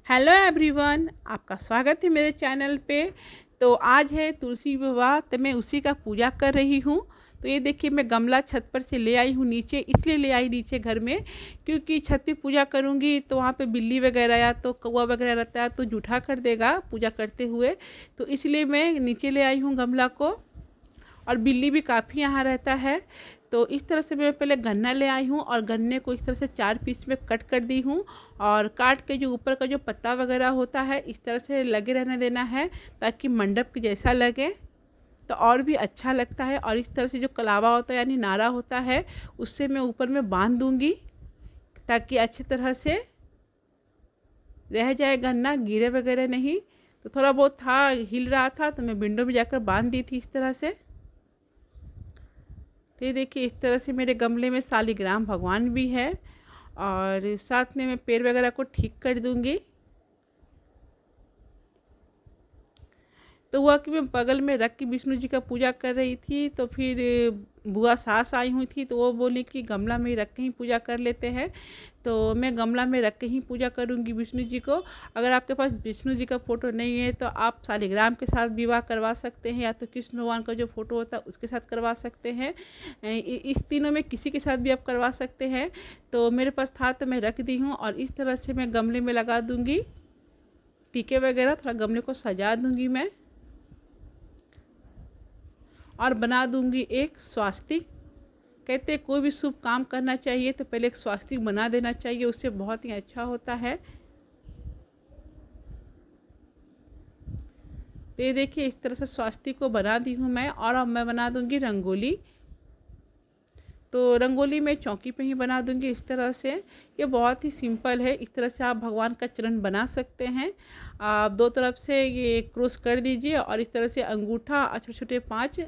Hello everyone, आपका स्वागत है मेरे चैनल पे। तो आज है तुलसी विवाह, तो मैं उसी का पूजा कर रही हूँ। तो ये देखिए, मैं गमला छत पर से ले आई हूँ नीचे, इसलिए ले आई नीचे घर में क्योंकि छत पे पूजा करूँगी तो वहाँ पे बिल्ली वगैरह या तो कौवा वगैरह रहता है तो जूठा कर देगा पूजा करते हुए। तो इसलिए मैं नीचे ले आई हूँ गमला को, और बिल्ली भी काफ़ी यहाँ रहता है। तो इस तरह से मैं पहले गन्ना ले आई हूँ और गन्ने को इस तरह से 4 पीस में कट कर दी हूँ, और काट के जो ऊपर का जो पत्ता वगैरह होता है इस तरह से लगे रहने देना है ताकि मंडप के जैसा लगे, तो और भी अच्छा लगता है। और इस तरह से जो कलावा होता है यानी नारा होता है उससे मैं ऊपर में बांध दूँगी ताकि अच्छी तरह से रह जाए, गन्ना गिरे वगैरह नहीं। तो थोड़ा बहुत था, हिल रहा था तो मैं विंडो में जाकर बांध दी थी इस तरह से। तो ये देखिए, इस तरह से मेरे गमले में शालिग्राम भगवान भी है, और साथ में मैं पेड़ वगैरह को ठीक कर दूंगी। तो हुआ कि मैं बगल में रख के विष्णु जी का पूजा कर रही थी, तो फिर बुआ सास आई हुई थी तो वो बोली कि गमला में रख के ही पूजा कर लेते हैं। तो मैं गमला में रख के ही पूजा करूंगी विष्णु जी को। अगर आपके पास विष्णु जी का फ़ोटो नहीं है तो आप शालिग्राम के साथ विवाह करवा सकते हैं, या तो कृष्ण भगवान का जो फ़ोटो होता है उसके साथ करवा सकते हैं। इस तीनों में किसी के साथ भी आप करवा सकते हैं। तो मेरे पास था तो मैं रख दी हूँ, और इस तरह से मैं गमले में लगा दूँगी टीके वगैरह, थोड़ा गमले को सजा दूँगी मैं, और बना दूंगी एक स्वास्तिक। कहते हैं कोई भी शुभ काम करना चाहिए तो पहले एक स्वास्तिक बना देना चाहिए, उससे बहुत ही अच्छा होता है। तो ये देखिए, इस तरह से स्वास्तिक को बना दी हूँ मैं, और अब मैं बना दूंगी रंगोली। तो रंगोली मैं चौकी पे ही बना दूंगी इस तरह से। ये बहुत ही सिंपल है, इस तरह से आप भगवान का चरण बना सकते हैं। आप दो तरफ से ये क्रॉस कर दीजिए, और इस तरह से अंगूठा और छोटे छोटे 5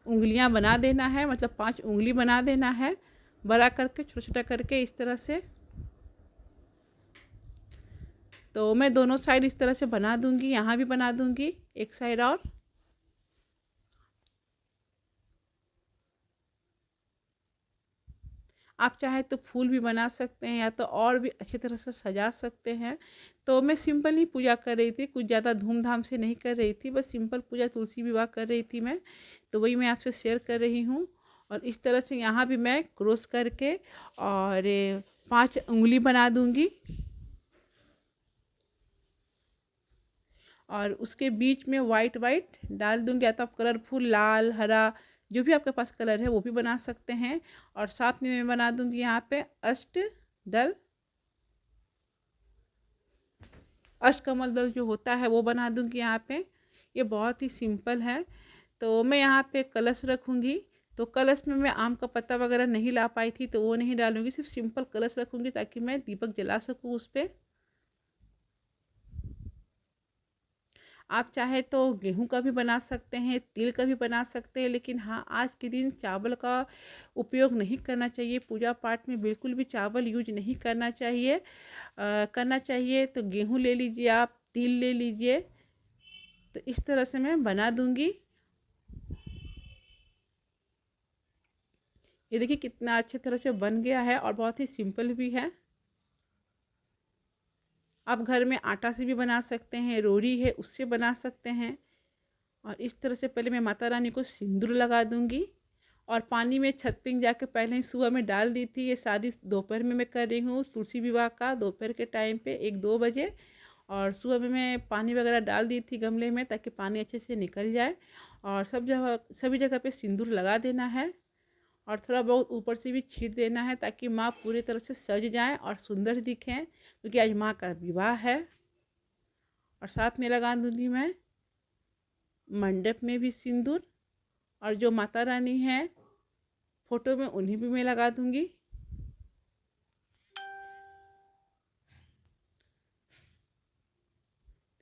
उंगलियां बना देना है, मतलब 5 उंगली बना देना है, बड़ा करके छोटा छोटा करके इस तरह से। तो मैं दोनों साइड इस तरह से बना दूंगी, यहाँ भी बना दूंगी एक साइड। और आप चाहे तो फूल भी बना सकते हैं, या तो और भी अच्छी तरह से सजा सकते हैं। तो मैं सिंपल ही पूजा कर रही थी, कुछ ज़्यादा धूमधाम से नहीं कर रही थी, बस सिंपल पूजा तुलसी विवाह कर रही थी मैं। तो वही मैं आपसे शेयर कर रही हूँ। और इस तरह से यहाँ भी मैं क्रॉस करके और 5 उंगली बना दूँगी, और उसके बीच में वाइट वाइट डाल दूँगी, या तो आप कलरफुल लाल हरा जो भी आपके पास कलर है वो भी बना सकते हैं। और साथ में मैं बना दूँगी यहाँ पे अष्टदल, अष्टकमल दल जो होता है वो बना दूँगी यहाँ पे। ये बहुत ही सिंपल है। तो मैं यहाँ पे कलश रखूँगी, तो कलश में मैं आम का पत्ता वगैरह नहीं ला पाई थी तो वो नहीं डालूँगी, सिर्फ सिंपल कलश रखूँगी ताकि मैं दीपक जला सकूँ उस पर। आप चाहे तो गेहूं का भी बना सकते हैं, तिल का भी बना सकते हैं, लेकिन हाँ, आज के दिन चावल का उपयोग नहीं करना चाहिए। पूजा पाठ में बिल्कुल भी चावल यूज नहीं करना चाहिए। करना चाहिए तो गेहूं ले लीजिए, आप तिल ले लीजिए। तो इस तरह से मैं बना दूंगी। ये देखिए कितना अच्छी तरह से बन गया है, और बहुत ही सिंपल भी है। आप घर में आटा से भी बना सकते हैं, रोरी है उससे बना सकते हैं। और इस तरह से पहले मैं माता रानी को सिंदूर लगा दूंगी, और पानी में छत पे जाके पहले ही सुबह में डाल दी थी। ये शादी दोपहर में मैं कर रही हूँ तुलसी विवाह का, दोपहर के टाइम पे 1-2 बजे। और सुबह में मैं पानी वगैरह डाल दी थी गमले में ताकि पानी अच्छे से निकल जाए। और सब जगह सभी जगह पे सिंदूर लगा देना है, और थोड़ा बहुत ऊपर से भी छीट देना है ताकि माँ पूरी तरह से सज जाएँ और सुंदर दिखें, क्योंकि आज माँ का विवाह है। और साथ में लगा दूँगी मैं मंडप में भी सिंदूर, और जो माता रानी है फोटो में उन्हें भी मैं लगा दूंगी।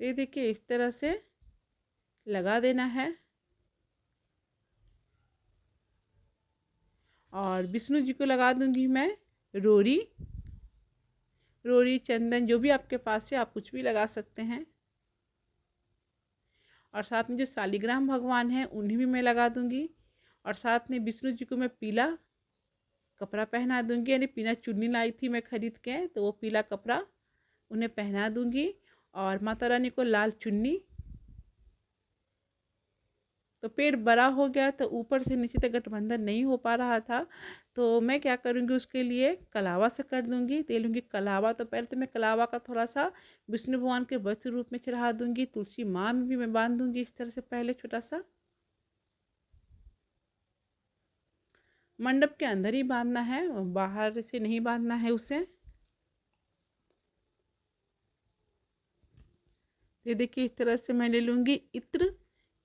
तो ये देखिए, इस तरह से लगा देना है। और विष्णु जी को लगा दूंगी मैं रोरी, रोरी चंदन जो भी आपके पास है आप कुछ भी लगा सकते हैं। और साथ में जो शालिग्राम भगवान हैं उन्हें भी मैं लगा दूंगी। और साथ में विष्णु जी को मैं पीला कपड़ा पहना दूंगी, यानी पीला चुन्नी लाई थी मैं खरीद के, तो वो पीला कपड़ा उन्हें पहना दूंगी। और माता रानी को लाल चुन्नी। तो पेड़ बड़ा हो गया तो ऊपर से नीचे तक गठबंधन नहीं हो पा रहा था, तो मैं क्या करूँगी उसके लिए कलावा से कर दूँगी। तो लूँगी कलावा। तो पहले तो मैं कलावा का थोड़ा सा विष्णु भगवान के वस्त्र रूप में चढ़ा दूँगी। तुलसी माँ में भी मैं बांध दूँगी इस तरह से, पहले छोटा सा। मंडप के अंदर ही बांधना है, बाहर से नहीं बांधना है उसे। ये देखिए इस तरह से मैं ले लूँगी इत्र।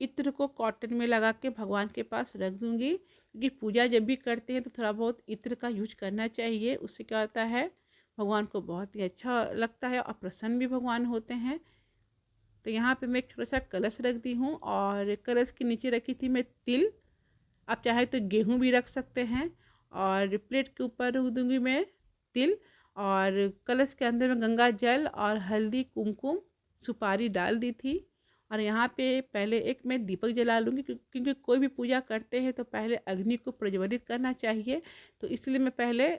इत्र को कॉटन में लगा के भगवान के पास रख दूँगी, क्योंकि पूजा जब भी करते हैं तो थोड़ा बहुत इत्र का यूज करना चाहिए। उससे क्या होता है, भगवान को बहुत ही अच्छा लगता है और प्रसन्न भी भगवान होते हैं। तो यहाँ पे मैं एक छोटा सा कलश रख दी हूँ, और कलश के नीचे रखी थी मैं तिल। आप चाहे तो गेहूँ भी रख सकते हैं। और प्लेट के ऊपर रख दूँगी मैं तिल, और कलश के अंदर में गंगा जल और हल्दी कुमकुम सुपारी डाल दी थी। और यहाँ पे पहले एक मैं दीपक जला लूँगी, क्योंकि कोई भी पूजा करते हैं तो पहले अग्नि को प्रज्वलित करना चाहिए। तो इसलिए मैं पहले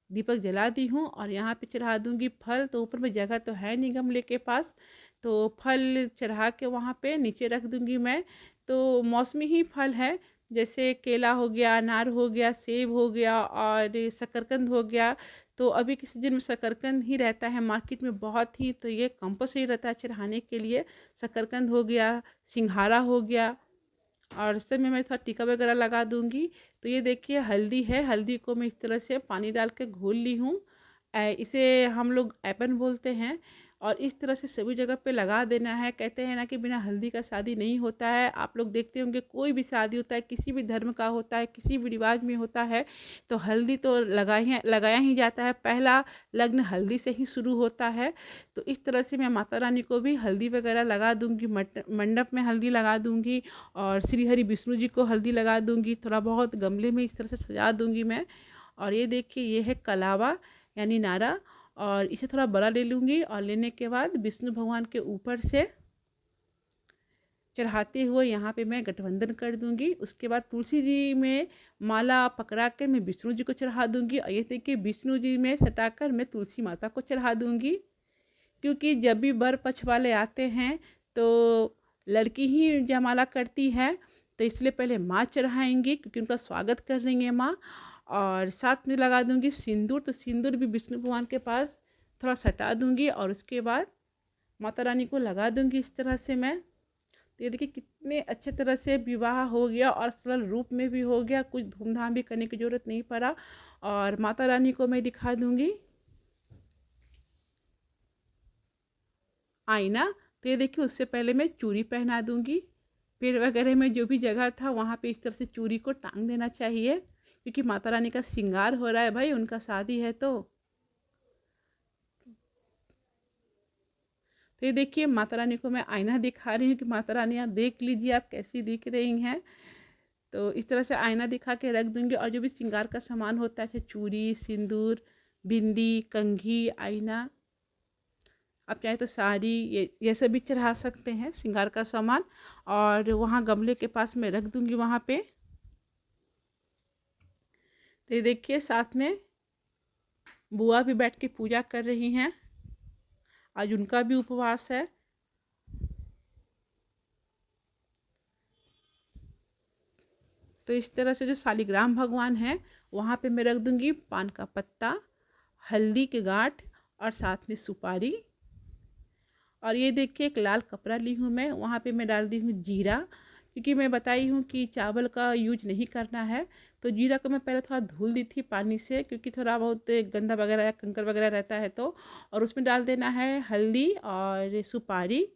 दीपक जला दी हूँ, और यहाँ पे चढ़ा दूँगी फल। तो ऊपर में जगह तो है नहीं गमले के पास, तो फल चढ़ा के वहाँ पे नीचे रख दूँगी मैं। तो मौसमी ही फल है, जैसे केला हो गया, अनार हो गया, सेब हो गया और शकरकंद हो गया। तो अभी के सीजन में शकरकंद ही रहता है मार्केट में बहुत ही, तो ये कंपल्सरी रहता है चढ़ाने के लिए। शकरकंद हो गया, सिंघाड़ा हो गया, और सब में मैं थोड़ा टीका वगैरह लगा दूंगी। तो ये देखिए हल्दी है, हल्दी को मैं इस तरह से पानी डाल के घोल ली हूँ। इसे हम लोग ऐपन बोलते हैं, और इस तरह से सभी जगह पे लगा देना है। कहते हैं ना कि बिना हल्दी का शादी नहीं होता है। आप लोग देखते होंगे कोई भी शादी होता है, किसी भी धर्म का होता है, किसी भी रिवाज में होता है, तो हल्दी तो लगाया ही जाता है। पहला लग्न हल्दी से ही शुरू होता है। तो इस तरह से मैं माता रानी को भी हल्दी वगैरह लगा दूँगी, मंडप में हल्दी लगा दूँगी, और श्री हरि विष्णु जी को हल्दी लगा दूँगी। थोड़ा बहुत गमले में इस तरह से सजा दूँगी मैं। और ये देखिए ये है कलावा यानी नारा, और इसे थोड़ा बड़ा ले लूँगी। और लेने के बाद विष्णु भगवान के ऊपर से चढ़ाते हुए यहाँ पे मैं गठबंधन कर दूँगी। उसके बाद तुलसी जी में माला पकड़ा कर मैं विष्णु जी को चढ़ा दूँगी, और ये देखिए विष्णु जी में सटाकर मैं तुलसी माता को चढ़ा दूँगी। क्योंकि जब भी वर पक्ष वाले आते हैं तो लड़की ही जयमाला करती है, तो इसलिए पहले माँ चढ़ाएंगी, क्योंकि उनका स्वागत कर रही है माँ। और साथ में लगा दूंगी सिंदूर। तो सिंदूर भी विष्णु भगवान के पास थोड़ा सटा दूंगी, और उसके बाद माता रानी को लगा दूंगी इस तरह से मैं। तो ये देखिए कितने अच्छे तरह से विवाह हो गया, और सरल रूप में भी हो गया, कुछ धूमधाम भी करने की ज़रूरत नहीं पड़ा। और माता रानी को मैं दिखा दूंगी आईना। तो ये देखिए उससे पहले मैं चूड़ी पहना दूंगी। पेड़ वगैरह में जो भी जगह था वहाँ पे इस तरह से चूड़ी को टांग देना चाहिए, क्योंकि माता रानी का श्रृंगार हो रहा है भाई, उनका शादी है। तो ये देखिए माता रानी को मैं आईना दिखा रही हूँ कि माता रानी आप देख लीजिए आप कैसी दिख रही हैं। तो इस तरह से आईना दिखा के रख दूँगी। और जो भी श्रृंगार का सामान होता है, जैसे चूड़ी, सिंदूर, बिंदी, कंघी, आईना, आप चाहे तो साड़ी, ये सब भी चढ़ा सकते हैं श्रृंगार का सामान। और वहाँ गमले के पास मैं रख दूँगी वहाँ पे। तो ये देखिए साथ में बुआ भी बैठ के पूजा कर रही हैं, आज उनका भी उपवास है। तो इस तरह से जो शालिग्राम भगवान है वहाँ पे मैं रख दूँगी पान का पत्ता, हल्दी के गांठ, और साथ में सुपारी। और ये देखिए एक लाल कपड़ा ली हूँ मैं, वहाँ पे मैं डाल दी हूँ जीरा, क्योंकि मैं बताई हूँ कि चावल का यूज नहीं करना है। तो जीरा को मैं पहले थोड़ा धुल दी थी पानी से, क्योंकि थोड़ा बहुत गंदा वगैरह या कंकर वगैरह रहता है तो। और उसमें डाल देना है हल्दी और सुपारी,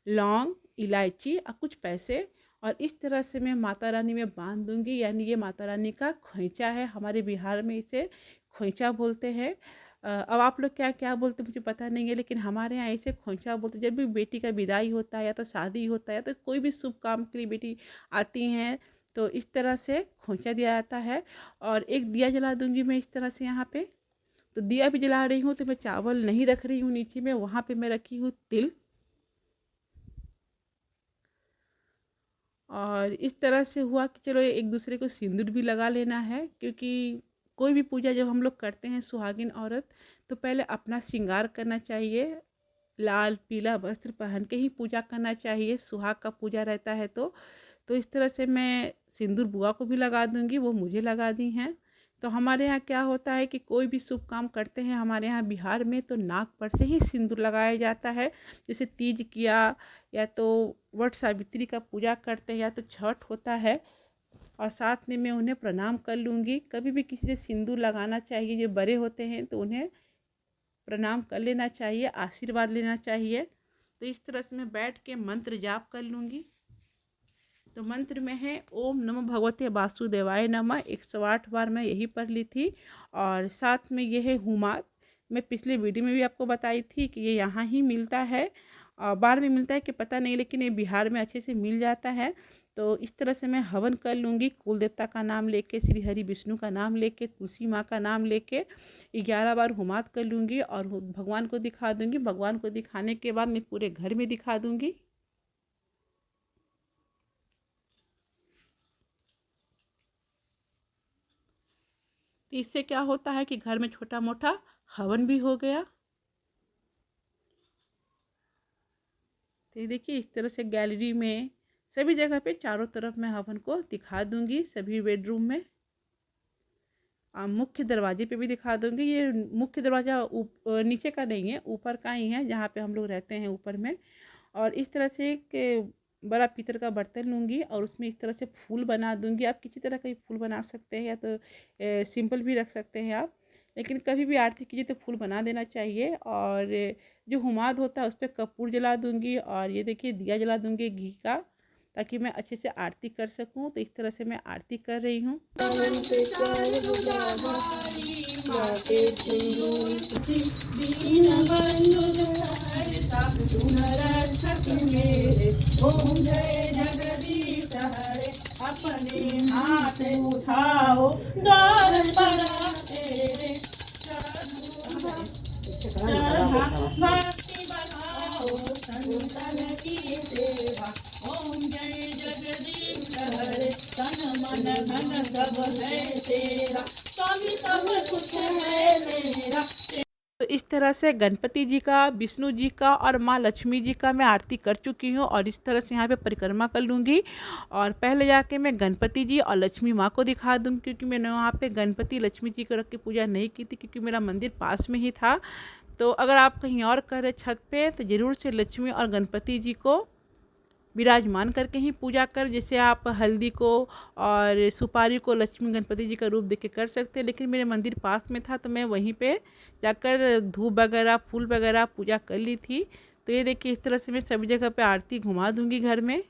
लौंग, इलायची और कुछ पैसे। और इस तरह से मैं माता रानी में बांध दूँगी। यानी ये माता रानी का खोइचा है, हमारे बिहार में इसे खोइचा बोलते हैं। अब आप लोग क्या क्या बोलते मुझे पता नहीं है, लेकिन हमारे यहाँ ऐसे खोइचा बोलते। जब भी बेटी का विदाई होता है या तो शादी होता है, तो कोई भी शुभ काम के लिए बेटी आती हैं, तो इस तरह से खोइचा दिया जाता है। और एक दिया जला दूँगी मैं इस तरह से यहाँ पे। तो दिया भी जला रही हूँ तो मैं चावल नहीं रख रही हूँ नीचे में, वहाँ पे मैं रखी हूँ तिल। और इस तरह से हुआ कि चलो एक दूसरे को सिंदूर भी लगा लेना है, क्योंकि कोई भी पूजा जब हम लोग करते हैं सुहागिन औरत, तो पहले अपना श्रृंगार करना चाहिए। लाल पीला वस्त्र पहन के ही पूजा करना चाहिए, सुहाग का पूजा रहता है। तो इस तरह से मैं सिंदूर बुआ को भी लगा दूंगी, वो मुझे लगा दी हैं। तो हमारे यहाँ क्या होता है कि कोई भी शुभ काम करते हैं हमारे यहाँ बिहार में तो नाक पर से ही सिंदूर लगाया जाता है। जैसे तीज किया, या तो वट सावित्री का पूजा करते हैं, या तो छठ होता है, और साथ में मैं उन्हें प्रणाम कर लूँगी। कभी भी किसी से सिंदूर लगाना चाहिए, जो बड़े होते हैं तो उन्हें प्रणाम कर लेना चाहिए, आशीर्वाद लेना चाहिए। तो इस तरह से मैं बैठ के मंत्र जाप कर लूँगी। तो मंत्र में है ओम नमो भगवते वासुदेवाय नमः, 108 बार मैं यही पढ़ ली थी। और साथ में ये है हुमाद, मैं पिछले वीडियो में भी आपको बताई थी कि ये यहाँ ही मिलता है, बाहर में मिलता है कि पता नहीं, लेकिन ये बिहार में अच्छे से मिल जाता है। तो इस तरह से मैं हवन कर लूँगी, कुल देवता का नाम लेके, श्री हरि विष्णु का नाम लेके, तुलसी माँ का नाम लेके 11 बार हुमाद कर लूँगी और भगवान को दिखा दूँगी। भगवान को दिखाने के बाद मैं पूरे घर में दिखा दूँगी। तो इससे क्या होता है कि घर में छोटा मोटा हवन भी हो गया। तो ये देखिए, इस तरह से गैलरी में सभी जगह पे चारों तरफ मैं हवन को दिखा दूंगी, सभी बेडरूम में। मुख्य दरवाजे पे भी दिखा दूंगी। ये मुख्य दरवाज़ा नीचे का नहीं है, ऊपर का ही है, जहाँ पे हम लोग रहते हैं ऊपर में। और इस तरह से एक बड़ा पीतल का बर्तन लूँगी और उसमें इस तरह से फूल बना दूँगी। आप किसी तरह का भी फूल बना सकते हैं, या तो सिंपल भी रख सकते हैं आप, लेकिन कभी भी आरती कीजिए तो फूल बना देना चाहिए। और जो हुमाद होता है उस पर कपूर जला दूँगी, और ये देखिए दिया जला दूँगी घी का, ताकि मैं अच्छे से आरती कर सकूं। तो इस तरह से मैं आरती कर रही हूँ। तो इस तरह से गणपति जी का, विष्णु जी का और माँ लक्ष्मी जी का मैं आरती कर चुकी हूँ। और इस तरह से यहाँ पे परिक्रमा कर लूँगी, और पहले जाके मैं गणपति जी और लक्ष्मी माँ को दिखा दूँगी, क्योंकि मैंने वहाँ पे गणपति लक्ष्मी जी को रख के पूजा नहीं की थी, क्योंकि मेरा मंदिर पास में ही था। तो अगर आप कहीं और कर रहे छत पे, तो ज़रूर से लक्ष्मी और गणपति जी को विराजमान करके ही पूजा कर। जैसे आप हल्दी को और सुपारी को लक्ष्मी गणपति जी का रूप देख के कर सकते हैं, लेकिन मेरे मंदिर पास में था तो मैं वहीं पे जाकर धूप वगैरह, फूल वगैरह पूजा कर ली थी। तो ये देखिए, इस तरह से मैं सभी जगह पे आरती घुमा दूंगी घर में,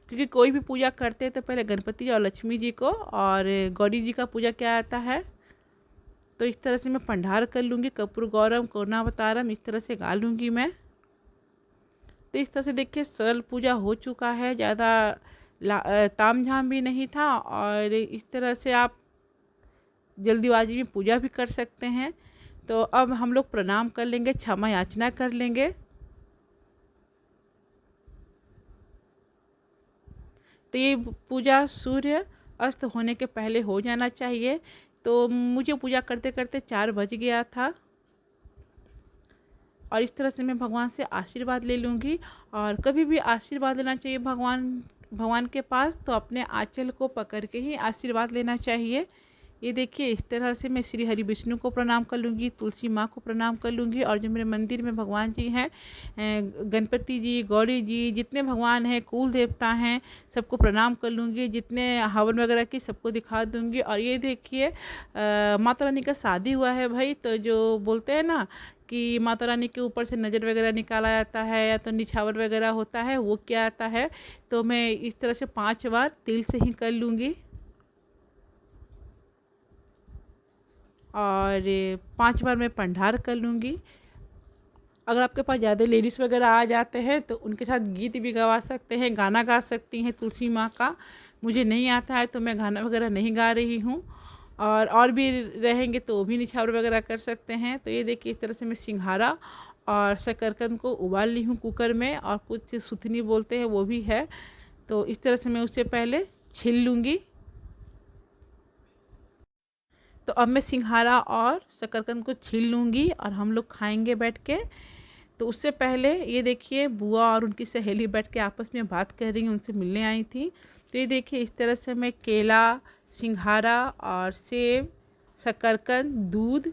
क्योंकि कोई भी पूजा करते हैं तो पहले गणपति और लक्ष्मी जी को और गौरी जी का पूजा किया जाता है। तो इस तरह से मैं पंडार कर लूँगी, कपूर गौरम करुणावतारम, इस तरह से गा लूँगी मैं। तो इस तरह से देखिए सरल पूजा हो चुका है, ज़्यादा ताम झाम भी नहीं था, और इस तरह से आप जल्दीबाजी में पूजा भी कर सकते हैं। तो अब हम लोग प्रणाम कर लेंगे, क्षमा याचना कर लेंगे। तो ये पूजा सूर्य अस्त होने के पहले हो जाना चाहिए। तो मुझे पूजा करते करते 4 बज गया था, और इस तरह से मैं भगवान से आशीर्वाद ले लूँगी। और कभी भी आशीर्वाद लेना चाहिए भगवान के पास, तो अपने आंचल को पकड़ के ही आशीर्वाद लेना चाहिए। ये देखिए, इस तरह से मैं श्री हरि विष्णु को प्रणाम कर लूँगी, तुलसी माँ को प्रणाम कर लूँगी, और जो मेरे मंदिर में भगवान जी हैं, गणपति जी, गौरी जी, जितने भगवान हैं, कुल देवता हैं, सबको प्रणाम कर लूँगी। जितने हवन वगैरह की सबको दिखा दूँगी। और ये देखिए, माता रानी का शादी हुआ है भाई, तो जो बोलते हैं ना कि माता रानी के ऊपर से नज़र वगैरह निकाला जाता है, या तो निछावर वगैरह होता है, वो क्या आता है। तो मैं इस तरह से 5 बार तिल से ही कर लूँगी, और 5 बार मैं पंडार कर लूँगी। अगर आपके पास ज़्यादा लेडीज़ वगैरह आ जाते हैं तो उनके साथ गीत भी गवा सकते हैं, गाना गा सकती हैं तुलसी माँ का। मुझे नहीं आता है तो मैं गाना वगैरह नहीं गा रही हूँ। और भी रहेंगे तो भी निछावर वगैरह कर सकते हैं। तो ये देखिए, इस तरह से मैं सिंघारा और शकरकंद को उबाल ली हूँ कुकर में, और कुछ सुथनी बोलते हैं वो भी है। तो इस तरह से मैं उससे पहले छील लूँगी। तो अब मैं सिंघारा और शकरकंद को छील लूँगी और हम लोग खाएंगे बैठ के। तो उससे पहले ये देखिए बुआ और उनकी सहेली बैठ के आपस में बात कर रही हैं, उनसे मिलने आई थी। तो ये देखिए इस तरह से मैं केला, सिंघारा और सेब, शकरकंद, दूध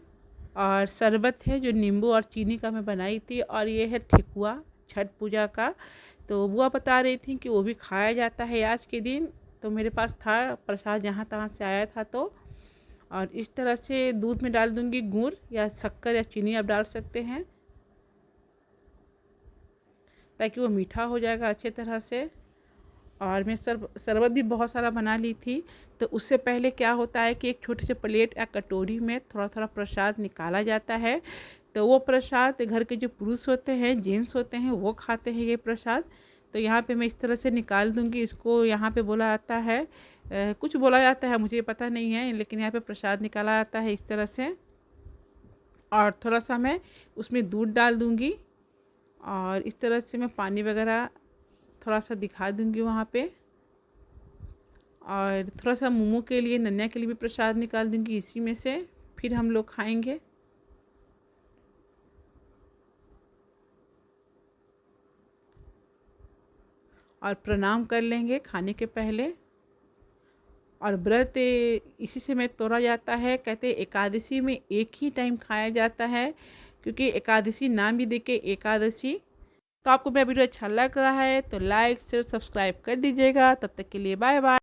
और शरबत है जो नींबू और चीनी का मैं बनाई थी, और ये है ठेकुआ छठ पूजा का। तो बुआ बता रही थी कि वो भी खाया जाता है आज के दिन। तो मेरे पास था प्रसाद, जहाँ तहाँ से आया था। तो और इस तरह से दूध में डाल दूँगी गुड़ या शक्कर या चीनी आप डाल सकते हैं, ताकि वो मीठा हो जाएगा अच्छे तरह से। और मैं शरबत भी बहुत सारा बना ली थी। तो उससे पहले क्या होता है कि एक छोटे से प्लेट या कटोरी में थोड़ा थोड़ा प्रसाद निकाला जाता है। तो वो प्रसाद घर के जो पुरुष होते हैं, जेंट्स होते हैं, वो खाते हैं ये प्रसाद। तो यहाँ पे मैं इस तरह से निकाल दूँगी इसको। यहाँ पे बोला जाता है कुछ बोला जाता है, मुझे पता नहीं है, लेकिन यहाँ पे प्रसाद निकाला जाता है इस तरह से। और थोड़ा सा मैं उसमें दूध डाल दूँगी, और इस तरह से मैं पानी वगैरह थोड़ा सा दिखा दूँगी वहाँ पे। और थोड़ा सा मोमो के लिए, नन्या के लिए भी प्रसाद निकाल दूँगी इसी में से, फिर हम लोग खाएंगे। और प्रणाम कर लेंगे खाने के पहले। और व्रत इसी से में तोड़ा जाता है। कहते एकादशी में एक ही टाइम खाया जाता है, क्योंकि एकादशी नाम भी देके एकादशी। तो आपको मेरा वीडियो अच्छा लग रहा है तो लाइक शेयर सब्सक्राइब कर दीजिएगा। तब तक के लिए बाय बाय।